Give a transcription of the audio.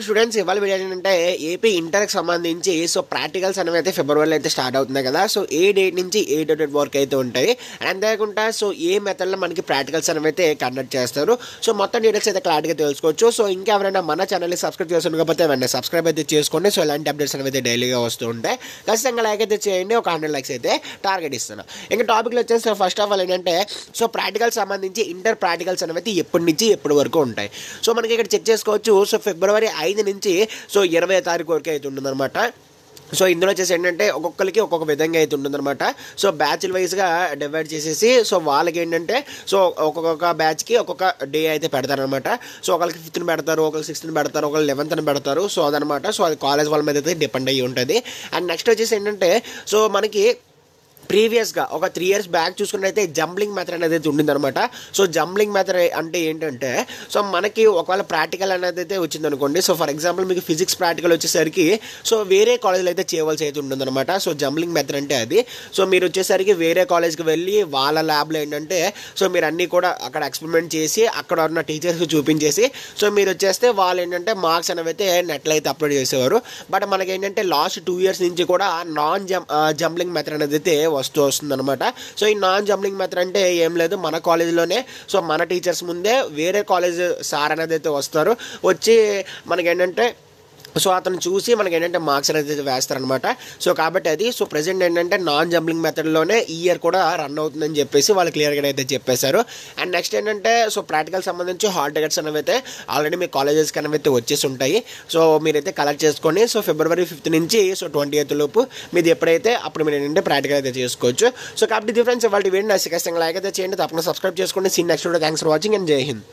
Students ఇవాళ video ఏంటంటే AP ఇంటర్కి సంబంధించి సో ప్రాక్టికల్స్ అనేవి అయితే ఫిబ్రవరిలో అయితే స్టార్ట్ అవుతున్నాయి కదా. సో ఏ డేట్ నుంచి ఏ డేట్ వరకు అయితే ఉంటాయి అండ్ అంతేకాకుండా సో ఏ మెథడ్లో మనకి ప్రాక్టికల్స్ అనేవి అయితే కండక్ట్ చేస్తారు. సో మొత్తం డీటెయిల్స్ అయితే క్లారిటీగా తెలుసుకోవచ్చు. సో ఇంకెవరైనా మన ఛానల్ని సబ్స్క్రైబ్ చేసుకోకపోతే వెంటనే సబ్స్క్రైబ్ అయితే చేసుకోండి. సో ఇలాంటి అప్డేట్స్ అనేవి అయితే డైలీగా వస్తూ ఉంటాయి. ఖచ్చితంగా లైక్ అయితే చేయండి. ఒక 100 లైక్స్ అయితే టార్గెట్ ఇస్తున్నాను. ఇంకా టాపిక్లో వచ్చేసి ఫస్ట్ ఆఫ్ ఆల్ ఏంటంటే సో ప్రాక్టికల్స్ సంబంధించి ఇంటర్ ప్రాక్టికల్స్ అనేవి అయితే ఎప్పటి నుంచి ఎప్పటి వరకు ఉంటాయి. సో మనకి ఇక్కడ చెక్ చేసుకోవచ్చు. సో ఫిబ్రవరి 5 నుంచి సో 20వ తారీఖు వరకు అయితే ఉంటుందన్నమాట. సో ఇందులో వచ్చేసి ఏంటంటే ఒక్కొక్కరికి ఒక్కొక్క విధంగా అయితే ఉంటుందన్నమాట. సో బ్యాచ్ల వైజ్గా డివైడ్ చేసేసి సో వాళ్ళకి ఏంటంటే సో ఒక్కొక్క బ్యాచ్కి ఒక్కొక్క డే అయితే పెడతారనమాట. సో ఒకరికి 5th పెడతారు, ఒకరికి 6th పెడతారు, ఒకరు 11th పెడతారు. సో అదనమాట. సో అది కాలేజ్ వాళ్ళ మీద అయితే డిపెండ్ అయ్యి ఉంటుంది. అండ్ నెక్స్ట్ వచ్చేసి ఏంటంటే సో మనకి ప్రీవియస్గా ఒక 3 years బ్యాక్ చూసుకున్నట్టయితే జంబ్లింగ్ మెథడ్ అనేది అయితే ఉండిందనమాట. సో జంబ్లింగ్ మెథడ్ అంటే ఏంటంటే సో మనకి ఒకవేళ ప్రాక్టికల్ అనేది అయితే వచ్చిందనుకోండి. సో ఫర్ ఎగ్జాంపుల్ మీకు ఫిజిక్స్ ప్రాక్టికల్ వచ్చేసరికి సో వేరే కాలేజ్లో అయితే చేయవలసి అయితే ఉంటుందన్నమాట. సో జంబ్లింగ్ మెథడ్ అంటే అది. సో మీరు వచ్చేసరికి వేరే కాలేజ్కి వెళ్ళి వాళ్ళ ల్యాబ్లో ఏంటంటే సో మీరు అన్నీ కూడా అక్కడ ఎక్స్పెరిమెంట్ చేసి అక్కడ ఉన్న టీచర్స్కి చూపించేసి సో మీరు వచ్చేస్తే వాళ్ళు ఏంటంటే మార్క్స్ అనేవి అయితే నెట్లో అయితే అప్లోడ్ చేసేవారు. బట్ మనకి ఏంటంటే లాస్ట్ 2 years నుంచి కూడా నాన్ జంబ్లింగ్ మెథడ్ అనేది అయితే వస్తుందన్నమాట. సో ఈ నాన్ జంబ్లింగ్ మెథడ్ అంటే ఏం లేదు, మన కాలేజీలోనే సో మన టీచర్స్ ముందే వేరే కాలేజ్ సార్ అనేది అయితే వస్తారు. వచ్చి మనకేంటంటే సో అతను చూసి మనకి ఏంటంటే మార్క్స్ అనేది వేస్తారనమాట. సో కాబట్టి అది సో ప్రెజెంట్ ఏంటంటే నాన్ జంబ్లింగ్ మెథడ్లోనే ఈ ఇయర్ కూడా రన్ అవుతుందని చెప్పేసి వాళ్ళు క్లియర్గా అయితే చెప్పేశారు. అండ్ నెక్స్ట్ ఏంటంటే సో ప్రాక్టికల్ సంబంధించి హాల్ టికెట్స్ అనేవి అయితే ఆల్రెడీ మీ కాలేజెస్కి అనేవి అయితే వచ్చేసి ఉంటాయి. సో మీరైతే కలెక్ట్ చేసుకొని సో ఫిబ్రవరి 5th నుంచి సో 28th లోపు మీది ఎప్పుడైతే అప్పుడు మీరు ఏంటంటే ప్రాక్టికల్ అయితే చేసుకోవచ్చు. సో కాబట్టి డిఫరెన్స్ ఇవాళ వీడియో ఖచ్చితంగా లైక్ అయితే చేయండి, తప్పకుండా సబ్స్క్రైబ్ చేసుకోండి. Seen next video. Thanks for watching and జై హింద్.